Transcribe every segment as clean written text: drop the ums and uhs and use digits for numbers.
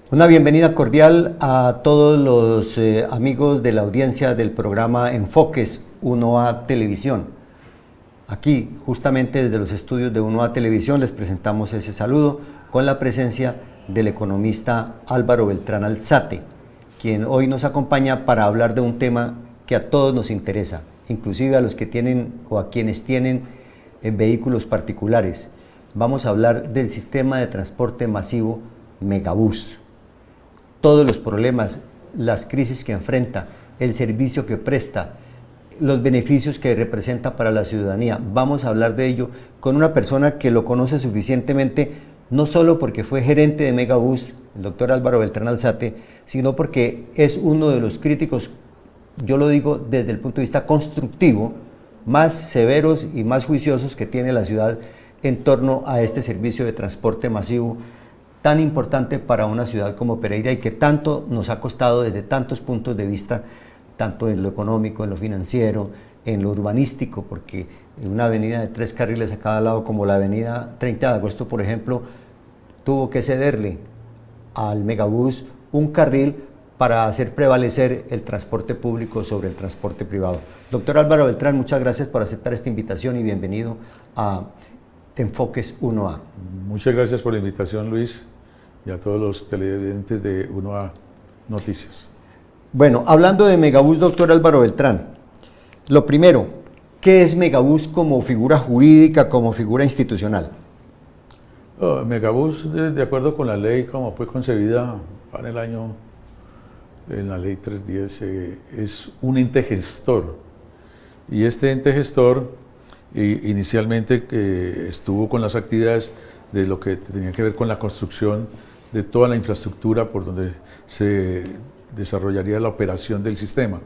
Una bienvenida cordial a todos los amigos de la audiencia del programa Enfoques 1A Televisión. Aquí, justamente desde los estudios de 1A Televisión, les presentamos ese saludo con la presencia del economista Álvaro Beltrán Alzate, quien hoy nos acompaña para hablar de un tema que a todos nos interesa, inclusive a los que tienen o a quienes tienen vehículos particulares. Vamos a hablar del sistema de transporte masivo Megabús. Todos los problemas, las crisis que enfrenta, el servicio que presta, los beneficios que representa para la ciudadanía. Vamos a hablar de ello con una persona que lo conoce suficientemente, no solo porque fue gerente de Megabús, el doctor Álvaro Beltrán Alzate, sino porque es uno de los críticos, yo lo digo desde el punto de vista constructivo, más severos y más juiciosos que tiene la ciudad en torno a este servicio de transporte masivo tan importante para una ciudad como Pereira y que tanto nos ha costado desde tantos puntos de vista, tanto en lo económico, en lo financiero, en lo urbanístico, porque una avenida de 3 carriles a cada lado, como la avenida 30 de agosto, por ejemplo, tuvo que cederle al Megabús un carril para hacer prevalecer el transporte público sobre el transporte privado. Doctor Álvaro Beltrán, muchas gracias por aceptar esta invitación y bienvenido a Enfoques 1A. Muchas gracias por la invitación, Luis, y a todos los televidentes de 1A Noticias. Bueno, hablando de Megabús, doctor Álvaro Beltrán, lo primero, ¿qué es Megabús como figura jurídica, como figura institucional? Megabús, de acuerdo con la ley como fue concebida en la ley 310, es un ente gestor, y este ente gestor inicialmente estuvo con las actividades de lo que tenía que ver con la construcción de toda la infraestructura por donde se desarrollaría la operación del sistema.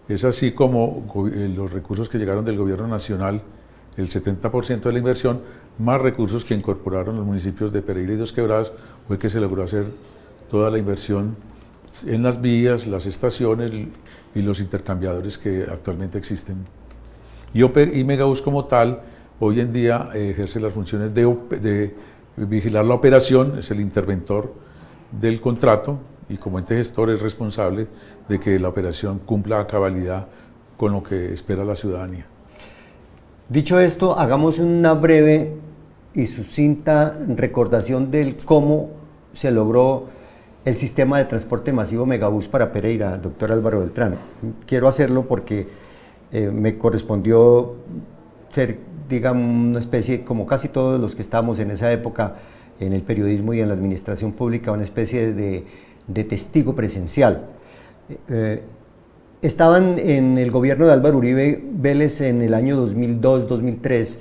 Es así como los recursos que llegaron del gobierno nacional, el 70% de la inversión, más recursos que incorporaron los municipios de Pereira y Dos Quebradas, fue que se logró hacer toda la inversión en las vías, las estaciones y los intercambiadores que actualmente existen. Y Megabús como tal, hoy en día ejerce las funciones de vigilar la operación, es el interventor del contrato y como ente gestor es responsable de que la operación cumpla a cabalidad con lo que espera la ciudadanía. Dicho esto, hagamos una breve y sucinta recordación del cómo se logró el sistema de transporte masivo Megabús para Pereira, doctor Álvaro Beltrán. Quiero hacerlo porque me correspondió ser, digamos, una especie, como casi todos los que estábamos en esa época en el periodismo y en la administración pública, una especie de testigo presencial. Estaban en el gobierno de Álvaro Uribe Vélez en el año 2002-2003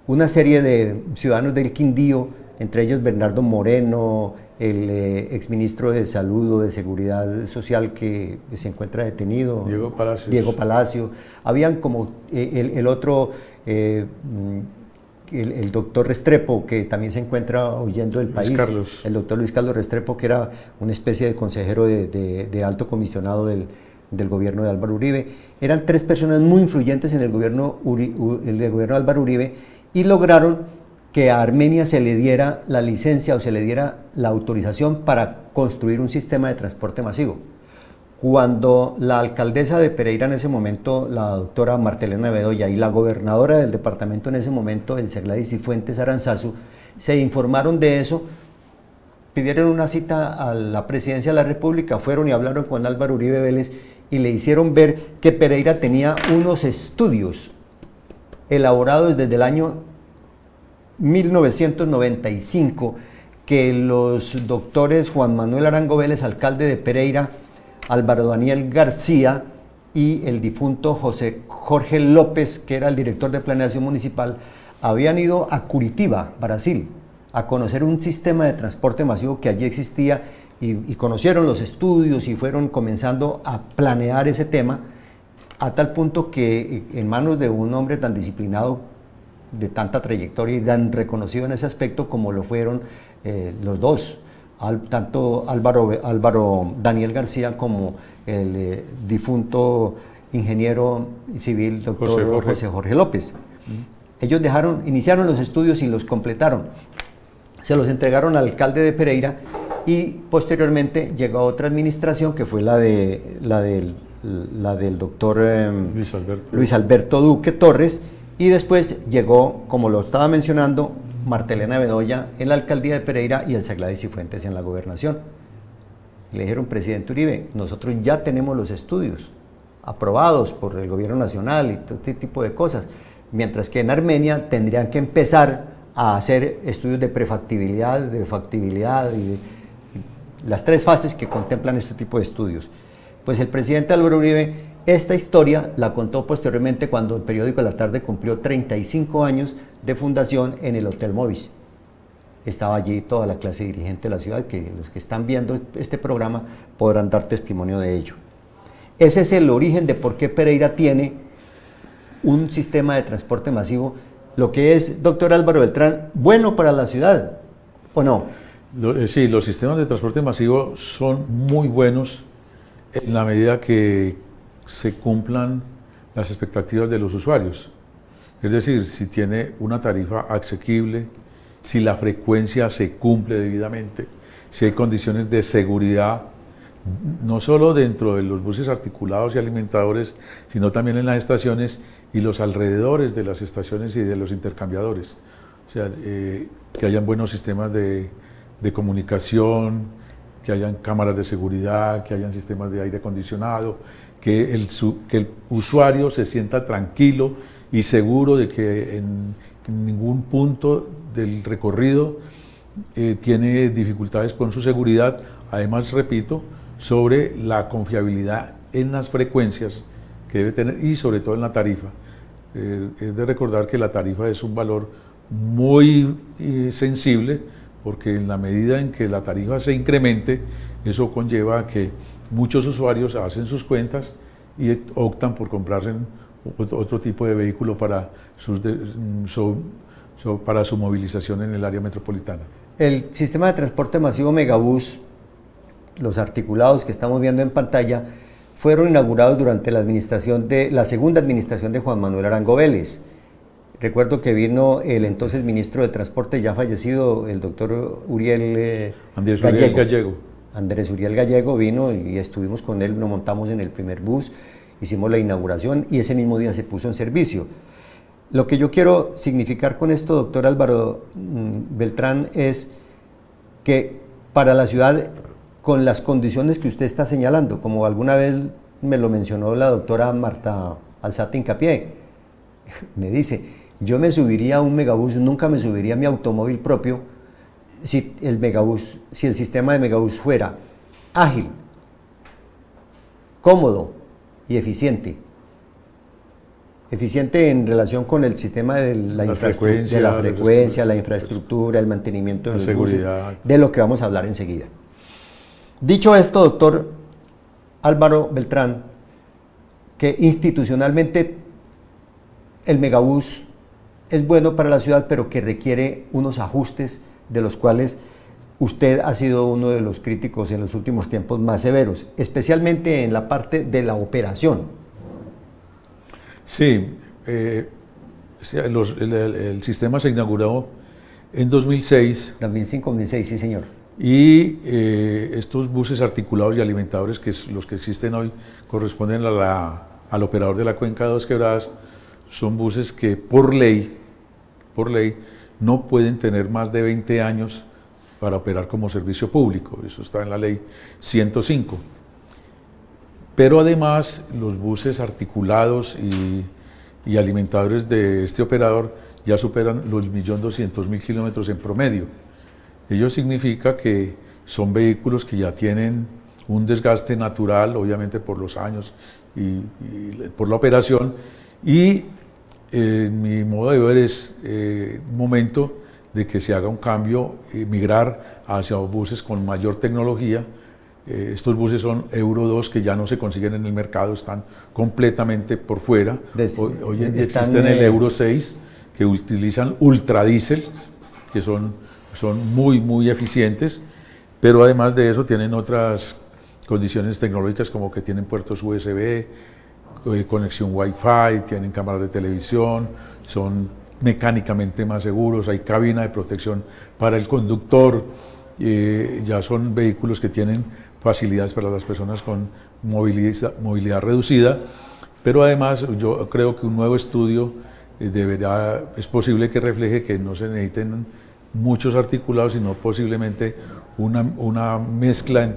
una serie de ciudadanos del Quindío, entre ellos Bernardo Moreno, el exministro de Salud o de Seguridad Social que se encuentra detenido, Diego Palacio. Habían como el otro, el doctor Restrepo, que también se encuentra huyendo del país, el doctor Luis Carlos Restrepo, que era una especie de consejero de alto comisionado del gobierno de Álvaro Uribe. Eran 3 personas muy influyentes en el gobierno de Álvaro Uribe y lograron que a Armenia se le diera la licencia o se le diera la autorización para construir un sistema de transporte masivo. Cuando la alcaldesa de Pereira en ese momento, la doctora Martelena Bedoya, y la gobernadora del departamento en ese momento, Elsa Gladys Cifuentes Aranzazu, se informaron de eso, pidieron una cita a la presidencia de la República, fueron y hablaron con Álvaro Uribe Vélez y le hicieron ver que Pereira tenía unos estudios elaborados desde el año 1995 que los doctores Juan Manuel Arango Vélez, alcalde de Pereira, Álvaro Daniel García y el difunto José Jorge López, que era el director de planeación municipal, habían ido a Curitiba, Brasil, a conocer un sistema de transporte masivo que allí existía y conocieron los estudios y fueron comenzando a planear ese tema, a tal punto que en manos de un hombre tan disciplinado, de tanta trayectoria y tan reconocido en ese aspecto como lo fueron los dos, tanto Álvaro Daniel García como el difunto ingeniero civil doctor José Jorge López. Ellos iniciaron los estudios y los completaron. Se los entregaron al alcalde de Pereira y posteriormente llegó otra administración que fue la del doctor Luis Alberto Duque Torres, y después llegó, como lo estaba mencionando, Marta Elena Bedoya en la alcaldía de Pereira y Elsa Gladys Cifuentes en la gobernación. Le dijeron: presidente Uribe, nosotros ya tenemos los estudios aprobados por el gobierno nacional y todo este tipo de cosas, mientras que en Armenia tendrían que empezar a hacer estudios de prefactibilidad, de factibilidad y de las 3 fases que contemplan este tipo de estudios. Pues el presidente Álvaro Uribe esta historia la contó posteriormente cuando el periódico La Tarde cumplió 35 años de fundación en el Hotel Movis. Estaba allí toda la clase dirigente de la ciudad, que los que están viendo este programa podrán dar testimonio de ello. Ese es el origen de por qué Pereira tiene un sistema de transporte masivo, lo que es, doctor Álvaro Beltrán, bueno para la ciudad, ¿o no? Sí, los sistemas de transporte masivo son muy buenos en la medida que se cumplan las expectativas de los usuarios. Es decir, si tiene una tarifa asequible, si la frecuencia se cumple debidamente, si hay condiciones de seguridad, no solo dentro de los buses articulados y alimentadores, sino también en las estaciones y los alrededores de las estaciones y de los intercambiadores. O sea, que hayan buenos sistemas de comunicación, que hayan cámaras de seguridad, que hayan sistemas de aire acondicionado, que el usuario se sienta tranquilo y seguro de que en ningún punto del recorrido tiene dificultades con su seguridad. Además, repito, sobre la confiabilidad en las frecuencias que debe tener y sobre todo en la tarifa. Es de recordar que la tarifa es un valor muy sensible, porque en la medida en que la tarifa se incremente, eso conlleva a que muchos usuarios hacen sus cuentas y optan por comprarse otro tipo de vehículo para su movilización en el área metropolitana. El sistema de transporte masivo Megabús, los articulados que estamos viendo en pantalla, fueron inaugurados durante la segunda administración de Juan Manuel Arango Vélez. Recuerdo que vino el entonces ministro de Transporte, ya fallecido, el doctor Andrés Uriel Gallego. Andrés Uriel Gallego vino y estuvimos con él, nos montamos en el primer bus, hicimos la inauguración y ese mismo día se puso en servicio. Lo que yo quiero significar con esto, doctor Álvaro Beltrán, es que para la ciudad, con las condiciones que usted está señalando, como alguna vez me lo mencionó la doctora Marta Alzate Hincapié, me dice: yo me subiría a un megabús, nunca me subiría a mi automóvil propio si el sistema de megabús fuera ágil, cómodo y eficiente. Eficiente en relación con el sistema de la frecuencia, la infraestructura, el mantenimiento de los buses, de lo que vamos a hablar enseguida. Dicho esto, doctor Álvaro Beltrán, que institucionalmente el megabús es bueno para la ciudad, pero que requiere unos ajustes de los cuales usted ha sido uno de los críticos en los últimos tiempos más severos, especialmente en la parte de la operación. Sí, el sistema se inauguró en 2006. 2005-2006, sí señor. Y estos buses articulados y alimentadores, que es los que existen hoy, corresponden al operador de la Cuenca de Dos Quebradas. Son buses que por ley no pueden tener más de 20 años para operar como servicio público. Eso está en la ley 105. Pero además los buses articulados y alimentadores de este operador ya superan los 1.200.000 kilómetros en promedio. Ello significa que son vehículos que ya tienen un desgaste natural, obviamente por los años y por la operación, y en mi modo de ver es momento de que se haga un cambio, migrar hacia buses con mayor tecnología. Estos buses son Euro 2 que ya no se consiguen en el mercado, están completamente por fuera. Hoy existen el Euro 6 que utilizan ultradiesel, que son muy eficientes, pero además de eso tienen otras condiciones tecnológicas como que tienen puertos USB, conexión Wi-Fi, tienen cámaras de televisión, son mecánicamente más seguros, hay cabina de protección para el conductor, ya son vehículos que tienen facilidades para las personas con movilidad reducida, pero además yo creo que un nuevo estudio es posible que refleje que no se necesiten muchos articulados, sino posiblemente una mezcla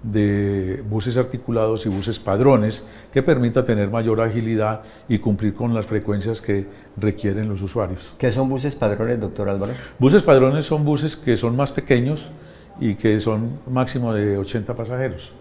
de buses articulados y buses padrones que permita tener mayor agilidad y cumplir con las frecuencias que requieren los usuarios. ¿Qué son buses padrones, doctor Álvaro? Buses padrones son buses que son más pequeños y que son máximo de 80 pasajeros.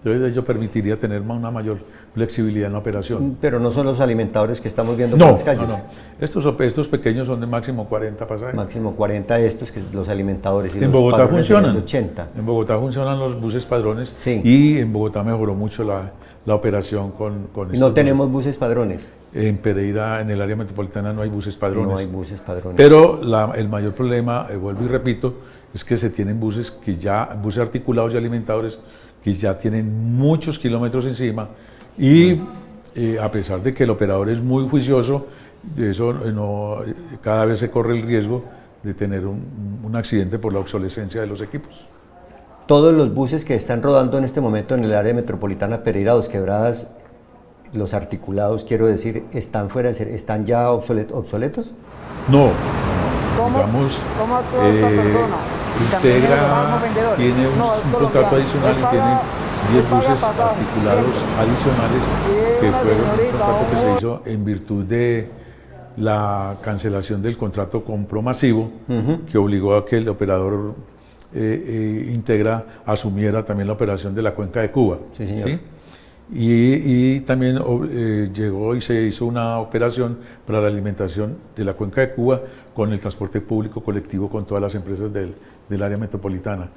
Entonces ello permitiría tener una mayor flexibilidad en la operación. Pero no son los alimentadores que estamos viendo por las calles. No. Estos pequeños son de máximo 40 pasajeros. Máximo 40 estos, que los alimentadores. Y en los Bogotá funcionan. 80. En Bogotá funcionan los buses padrones, sí. Y en Bogotá mejoró mucho la operación con estos. ¿No tenemos buses padrones? En Pereira, en el área metropolitana, no hay buses padrones. No hay buses padrones. Pero el mayor problema, vuelvo y repito, es que se tienen buses articulados y alimentadores que ya tienen muchos kilómetros encima y a pesar de que el operador es muy juicioso, cada vez se corre el riesgo de tener un accidente por la obsolescencia de los equipos. Todos los buses que están rodando en este momento en el área metropolitana Pereira, Dos Quebradas, los articulados, quiero decir, ¿están fuera de serie? ¿Están ya obsoletos? No, ¿Cómo actúa esta persona? Integra tiene un contrato adicional y tiene 10 buses articulados adicionales que fueron un contrato que se hizo en virtud de la cancelación del contrato con Promasivo, que obligó a que el operador Integra asumiera también la operación de la Cuenca de Cuba. Sí, señor. ¿Sí? Y también llegó y se hizo una operación para la alimentación de la Cuenca de Cuba con el transporte público colectivo con todas las empresas del área metropolitana.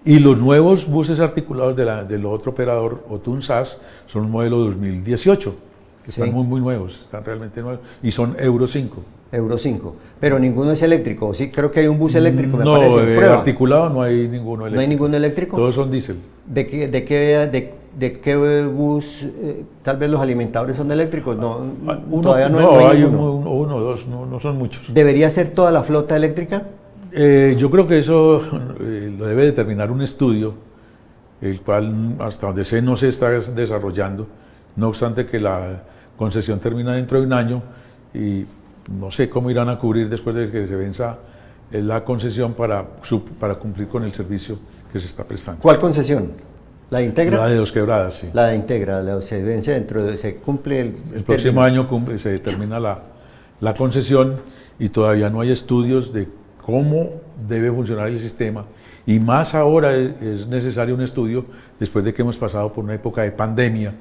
Y los nuevos buses articulados del otro operador, Otun SAS, son un modelo 2018, que están muy nuevos, están realmente nuevos, y son Euro 5. Euro 5, pero ninguno es eléctrico, sí, creo que hay un bus eléctrico, me parece. No, articulado no hay ninguno eléctrico. ¿No hay ninguno eléctrico? Todos son diésel. ¿De qué bus, tal vez los alimentadores son eléctricos? Todavía no hay ninguno. Uno o dos, no son muchos. ¿Debería ser toda la flota eléctrica? Yo creo que eso lo debe determinar un estudio, el cual hasta donde sé no se está desarrollando, no obstante que la concesión termina dentro de un año y no sé cómo irán a cubrir después de que se venza la concesión para cumplir con el servicio que se está prestando. ¿Cuál concesión? ¿La de Integra? La de Dos Quebradas, sí. La de Integra, se vence se cumple el próximo año se determina la concesión y todavía no hay estudios de cómo debe funcionar el sistema y más ahora es necesario un estudio después de que hemos pasado por una época de pandemia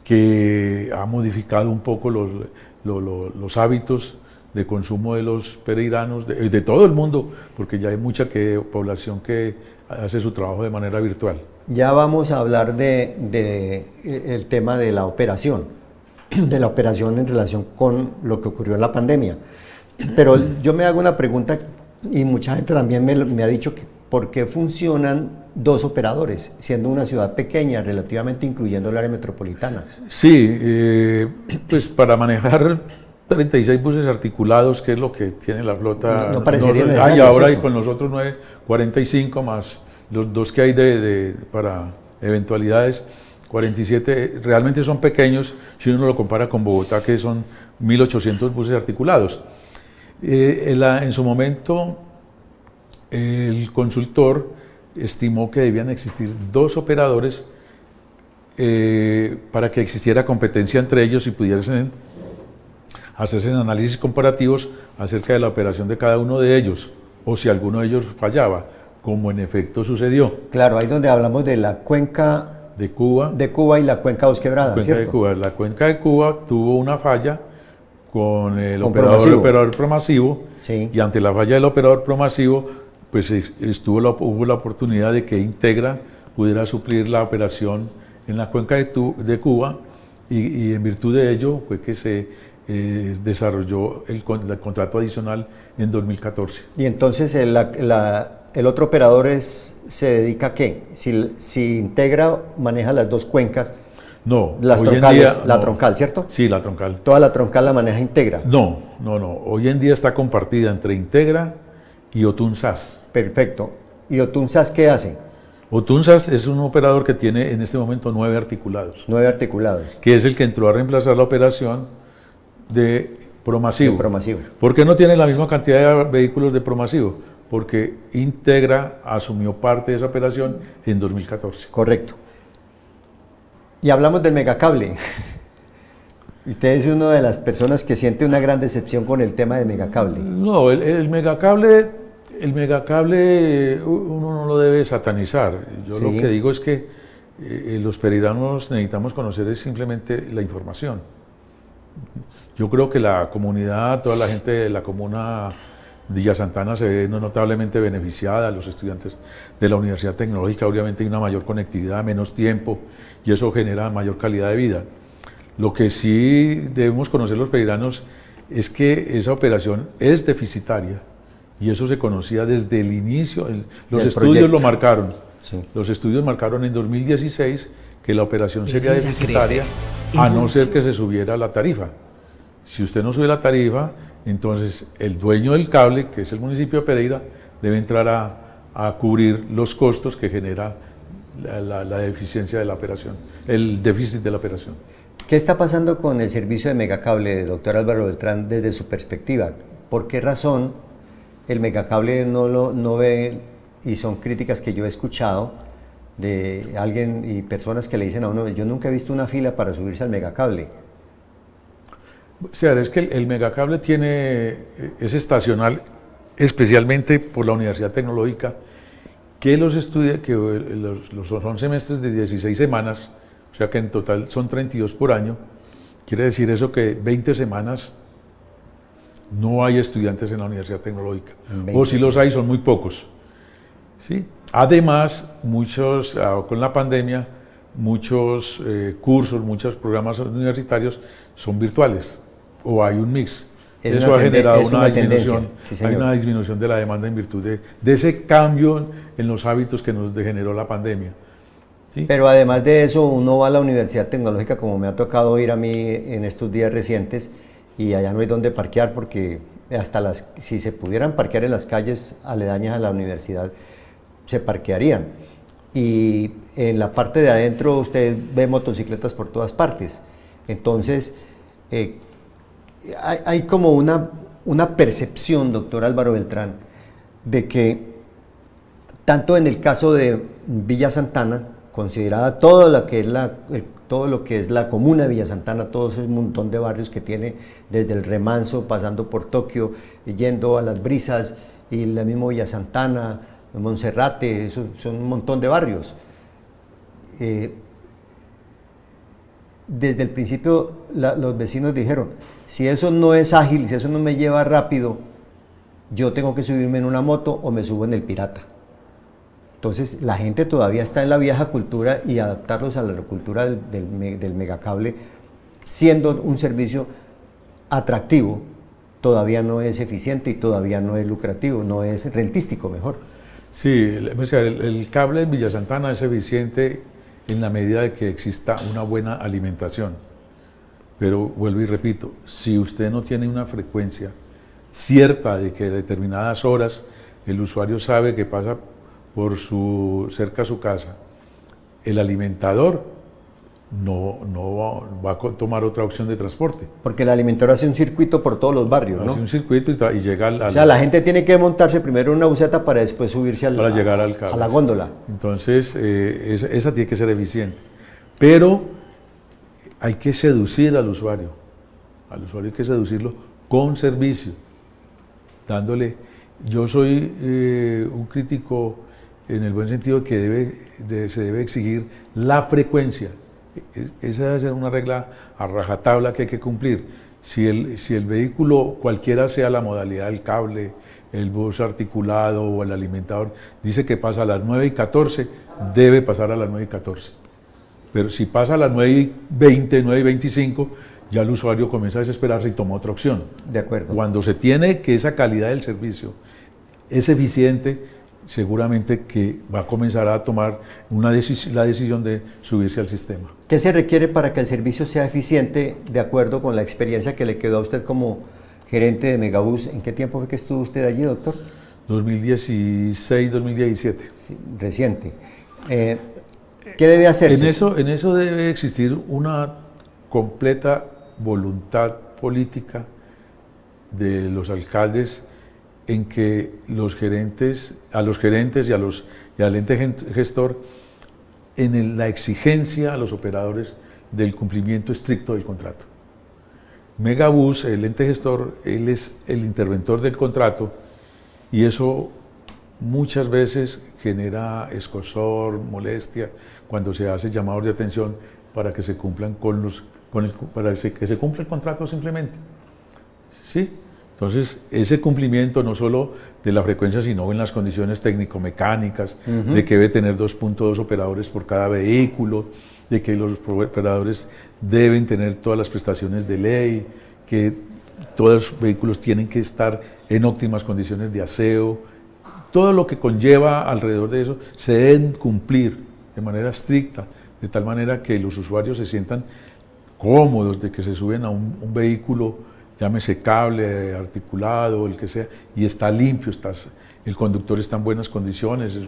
que ha modificado un poco los hábitos de consumo de los pereiranos, de todo el mundo, porque ya hay mucha población que hace su trabajo de manera virtual. Ya vamos a hablar el tema de la operación en relación con lo que ocurrió en la pandemia. Pero yo me hago una pregunta y mucha gente también me ha dicho que ¿por qué funcionan dos operadores, siendo una ciudad pequeña, relativamente incluyendo el área metropolitana? Sí, pues para manejar 36 buses articulados, que es lo que tiene la flota. No parecería necesario, y ahora ¿cierto? con los otros 45 más los dos que hay para eventualidades, 47, realmente son pequeños si uno lo compara con Bogotá, que son 1.800 buses articulados. En su momento, el consultor estimó que debían existir dos operadores para que existiera competencia entre ellos y pudiesen hacerse análisis comparativos acerca de la operación de cada uno de ellos, o si alguno de ellos fallaba, como en efecto sucedió. Claro, ahí donde hablamos de la cuenca de Cuba y la cuenca Dos Quebradas, ¿cierto? La cuenca de Cuba tuvo una falla con el operador Promasivo, sí. Y ante la falla del operador Promasivo, pues hubo la oportunidad de que Integra pudiera suplir la operación en la cuenca de Cuba y en virtud de ello fue que se desarrolló el contrato adicional en 2014. Y entonces el otro operador se dedica a ¿qué? Si Integra maneja las dos cuencas, no, las troncales, troncal, ¿cierto? Sí, la troncal. ¿Toda la troncal la maneja Integra? No. Hoy en día está compartida entre Integra y Otun SAS. Perfecto. ¿Y Otunsas qué hace? Otunsas es un operador que tiene en este momento 9 articulados. 9 articulados. Que es el que entró a reemplazar la operación de Promasivo. De Promasivo. ¿Por qué no tiene la misma cantidad de vehículos de Promasivo? Porque Integra asumió parte de esa operación en 2014. Correcto. Y hablamos del megacable. Usted es una de las personas que siente una gran decepción con el tema del megacable. No, el megacable uno no lo debe satanizar. Yo Sí. lo que digo es que los pereiranos necesitamos conocer es simplemente la información. Yo creo que la comunidad, toda la gente de la comuna Villa Santana se ve notablemente beneficiada, los estudiantes de la Universidad Tecnológica obviamente hay una mayor conectividad, menos tiempo y eso genera mayor calidad de vida. Lo que sí debemos conocer los pereiranos es que esa operación es deficitaria y eso se conocía desde el inicio, los estudios proyecto. lo marcaron. Sí. Los estudios marcaron en 2016 que la operación sería Pereira deficitaria crece. a no ser Evoluciona. que se subiera la tarifa. Si usted no sube la tarifa, entonces el dueño del cable, que es el municipio de Pereira, debe entrar a cubrir los costos que genera la deficiencia de la operación, el déficit de la operación. ¿Qué está pasando con el servicio de megacable, doctor Álvaro Beltrán, desde su perspectiva? ¿Por qué razón el megacable no ve, y son críticas que yo he escuchado de alguien y personas que le dicen a uno, yo nunca he visto una fila para subirse al megacable? O sea, es que el megacable es estacional especialmente por la Universidad Tecnológica, que son semestres de 16 semanas, o sea que en total son 32 por año. Quiere decir eso que 20 semanas no hay estudiantes en la Universidad Tecnológica, o si los hay son muy pocos. ¿Sí? Además, con la pandemia, muchos cursos, muchos programas universitarios son virtuales, o hay un mix. Eso ha generado una disminución, sí, hay una disminución de la demanda en virtud de ese cambio en los hábitos que nos generó la pandemia. ¿Sí? Pero además de eso, uno va a la Universidad Tecnológica, como me ha tocado ir a mí en estos días recientes, y allá no hay dónde parquear, porque si se pudieran parquear en las calles aledañas a la universidad, se parquearían. Y en la parte de adentro usted ve motocicletas por todas partes. Entonces, hay como una percepción, doctor Álvaro Beltrán, de que tanto en el caso de Villa Santana, considerada todo lo que es la comuna de Villa Santana, todo ese montón de barrios que tiene, desde el Remanso, pasando por Tokio, yendo a Las Brisas, y la misma Villa Santana, Monserrate, son un montón de barrios. Desde el principio los vecinos dijeron, si eso no es ágil, si eso no me lleva rápido, yo tengo que subirme en una moto o me subo en el Pirata. Entonces la gente todavía está en la vieja cultura, y adaptarlos a la cultura del megacable, siendo un servicio atractivo, todavía no es eficiente y todavía no es lucrativo, no es rentístico mejor. Sí, el cable en Villa Santana es eficiente en la medida de que exista una buena alimentación. Pero vuelvo y repito, si usted no tiene una frecuencia cierta de que a determinadas horas el usuario sabe que pasa cerca a su casa, el alimentador no va a tomar otra opción de transporte. Porque el alimentador hace un circuito por todos los barrios, ¿no? Hace un circuito y llega O sea, la gente tiene que montarse primero en una buseta para después subirse para llegar al cable. a la góndola. Entonces, esa tiene que ser eficiente. Pero hay que seducir al usuario. Al usuario hay que seducirlo con servicio, dándole. Yo soy un crítico en el buen sentido que se debe exigir la frecuencia. Esa debe ser una regla a rajatabla que hay que cumplir. Si el vehículo, cualquiera sea la modalidad del cable, el bus articulado o el alimentador, dice que pasa a las 9:14, debe pasar a las 9:14. Pero si pasa a las 9:20, 9:25, ya el usuario comienza a desesperarse y toma otra opción. De acuerdo. Cuando se tiene que esa calidad del servicio es eficiente, seguramente que va a comenzar a tomar la decisión de subirse al sistema. ¿Qué se requiere para que el servicio sea eficiente, de acuerdo con la experiencia que le quedó a usted como gerente de Megabús? ¿En qué tiempo fue que estuvo usted allí, doctor? 2016-2017. Sí, reciente. ¿Qué debe hacerse? En eso debe existir una completa voluntad política de los alcaldes en que los gerentes y al ente gestor en la exigencia a los operadores del cumplimiento estricto del contrato. Megabús, el ente gestor, él es el interventor del contrato y eso muchas veces genera escozor, molestia cuando se hace llamados de atención para que se cumplan para que se cumpla el contrato simplemente. ¿Sí? Entonces, ese cumplimiento no solo de la frecuencia, sino en las condiciones técnico-mecánicas, de que debe tener 2.2 operadores por cada vehículo, de que los operadores deben tener todas las prestaciones de ley, que todos los vehículos tienen que estar en óptimas condiciones de aseo, todo lo que conlleva alrededor de eso se deben cumplir de manera estricta, de tal manera que los usuarios se sientan cómodos de que se suben a un vehículo, llámese cable, articulado, el que sea, y está limpio, el conductor está en buenas condiciones,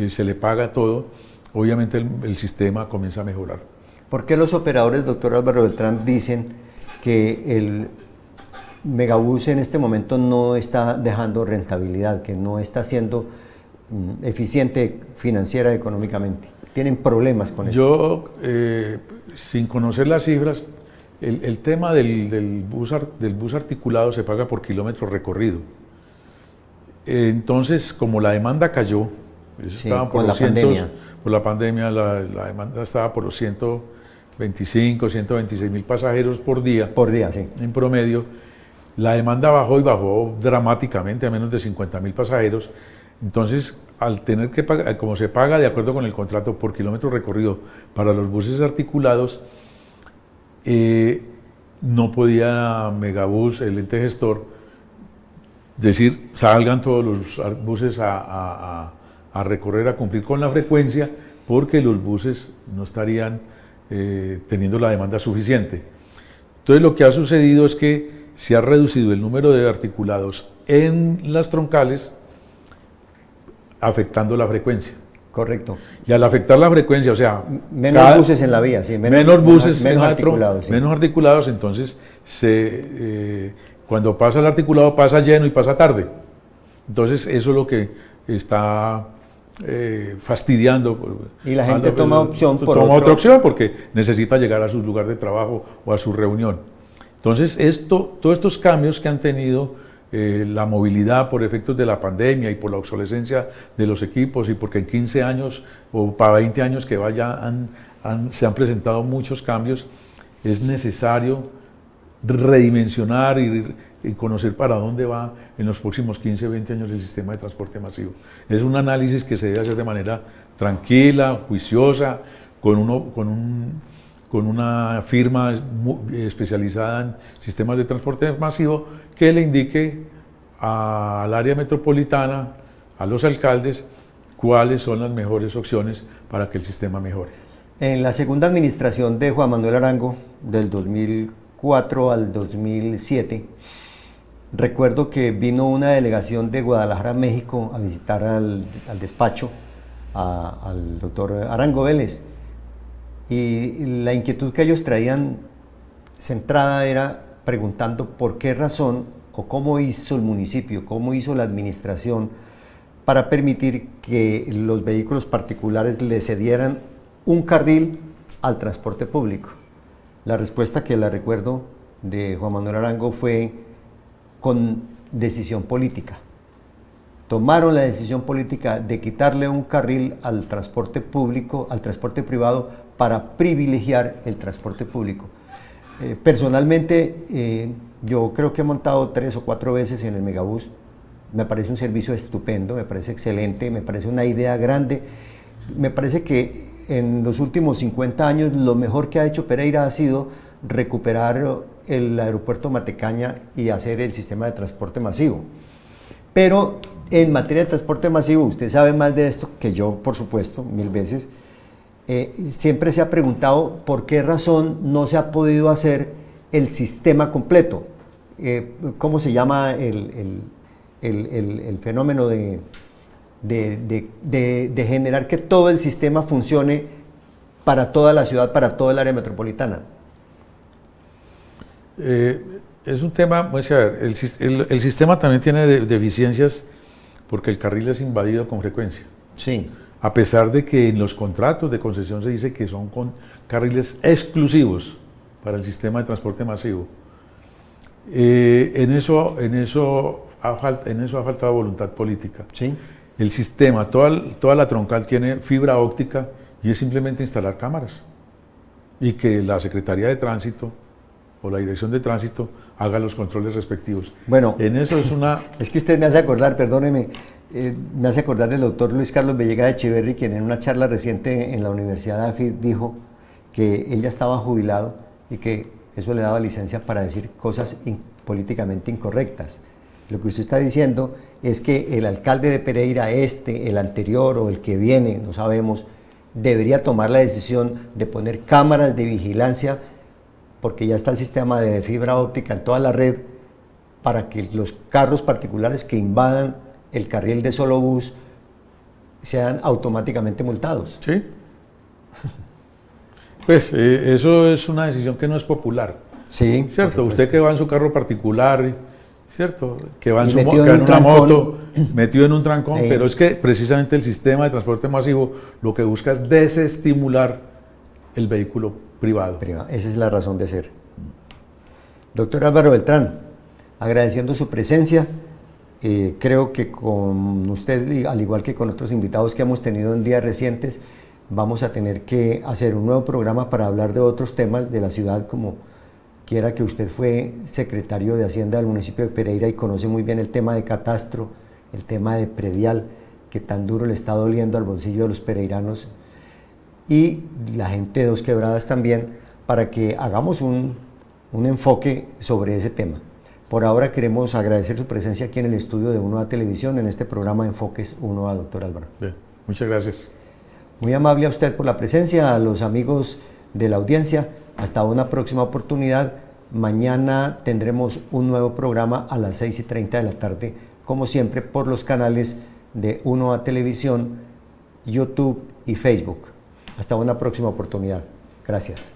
se le paga todo, obviamente el sistema comienza a mejorar. ¿Por qué los operadores, doctor Álvaro Beltrán, dicen que el Megabús en este momento no está dejando rentabilidad, que no está siendo eficiente financiera, económicamente? ¿Tienen problemas con eso? Yo, sin conocer las cifras, el tema del bus articulado se paga por kilómetro recorrido. Entonces, como la demanda cayó, sí, con la pandemia. Por la pandemia la demanda estaba por los 125, 126 mil pasajeros por día. Por día, sí. En promedio. La demanda bajó y bajó dramáticamente a menos de 50 mil pasajeros. Entonces, al tener que pagar, como se paga de acuerdo con el contrato por kilómetro recorrido para los buses articulados, no podía Megabús, el ente gestor, decir salgan todos los buses a recorrer, a cumplir con la frecuencia, porque los buses no estarían teniendo la demanda suficiente. Entonces lo que ha sucedido es que se ha reducido el número de articulados en las troncales, afectando la frecuencia. Correcto. Y al afectar la frecuencia, o sea... Menos buses en la vía, sí. Menos buses menos articulados. Sí. Menos articulados, entonces cuando pasa el articulado pasa lleno y pasa tarde. Entonces eso es lo que está fastidiando. Y la gente toma opción por otra opción porque necesita llegar a su lugar de trabajo o a su reunión. Entonces todos estos cambios que han tenido la movilidad por efectos de la pandemia y por la obsolescencia de los equipos y porque en 15 años o para 20 años que se han presentado muchos cambios, es necesario redimensionar y conocer para dónde va en los próximos 15 o 20 años el sistema de transporte masivo. Es un análisis que se debe hacer de manera tranquila, juiciosa, con una firma especializada en sistemas de transporte masivo que le indique al área metropolitana, a los alcaldes, cuáles son las mejores opciones para que el sistema mejore. En la segunda administración de Juan Manuel Arango, del 2004 al 2007, recuerdo que vino una delegación de Guadalajara, México, a visitar al despacho al doctor Arango Vélez. Y la inquietud que ellos traían centrada era preguntando por qué razón o cómo hizo el municipio, cómo hizo la administración para permitir que los vehículos particulares le cedieran un carril al transporte público. La respuesta que la recuerdo de Juan Manuel Arango fue con decisión política. Tomaron la decisión política de quitarle un carril al transporte público, al transporte privado, para privilegiar el transporte público. Personalmente, yo creo que he montado 3 o 4 veces en el Megabús. Me parece un servicio estupendo, me parece excelente, me parece una idea grande. Me parece que en los últimos 50 años lo mejor que ha hecho Pereira ha sido recuperar el aeropuerto Matecaña y hacer el sistema de transporte masivo. Pero en materia de transporte masivo, usted sabe más de esto que yo, por supuesto, 1000 veces. Siempre se ha preguntado por qué razón no se ha podido hacer el sistema completo. ¿Cómo se llama el el fenómeno de generar que todo el sistema funcione para toda la ciudad, para toda el área metropolitana? Es un tema, pues, a ver, el sistema también tiene deficiencias porque el carril es invadido con frecuencia. Sí. A pesar de que en los contratos de concesión se dice que son con carriles exclusivos para el sistema de transporte masivo. En eso ha faltado voluntad política. Sí. El sistema, toda la troncal tiene fibra óptica y es simplemente instalar cámaras y que la Secretaría de Tránsito o la Dirección de Tránsito haga los controles respectivos. Bueno, en eso es una... Es que usted me hace acordar, perdóneme, me hace acordar del doctor Luis Carlos Villegas Echeverry, quien en una charla reciente en la Universidad de AFID dijo que él ya estaba jubilado y que eso le daba licencia para decir cosas políticamente incorrectas. Lo que usted está diciendo es que el alcalde de Pereira, el anterior o el que viene, no sabemos, debería tomar la decisión de poner cámaras de vigilancia, porque ya está el sistema de fibra óptica en toda la red, para que los carros particulares que invadan el carril de solo bus sean automáticamente multados. Sí. Pues eso es una decisión que no es popular. Sí. ¿Cierto? Usted que va en su carro particular, ¿cierto? Que va en, una moto, metido en un trancón, pero es que precisamente el sistema de transporte masivo lo que busca es desestimular el vehículo privado. Esa es la razón de ser. Doctor Álvaro Beltrán, agradeciendo su presencia, creo que con usted, al igual que con otros invitados que hemos tenido en días recientes, vamos a tener que hacer un nuevo programa para hablar de otros temas de la ciudad, como quiera que usted fue secretario de Hacienda del municipio de Pereira y conoce muy bien el tema de catastro, el tema de predial, que tan duro le está doliendo al bolsillo de los pereiranos, y la gente de Dos Quebradas también, para que hagamos un enfoque sobre ese tema. Por ahora queremos agradecer su presencia aquí en el estudio de 1A Televisión, en este programa Enfoques 1A, doctor Álvaro. Bien, muchas gracias. Muy amable a usted por la presencia, a los amigos de la audiencia. Hasta una próxima oportunidad. Mañana tendremos un nuevo programa a las 6:30 de la tarde, como siempre, por los canales de 1A Televisión, YouTube y Facebook. Hasta una próxima oportunidad. Gracias.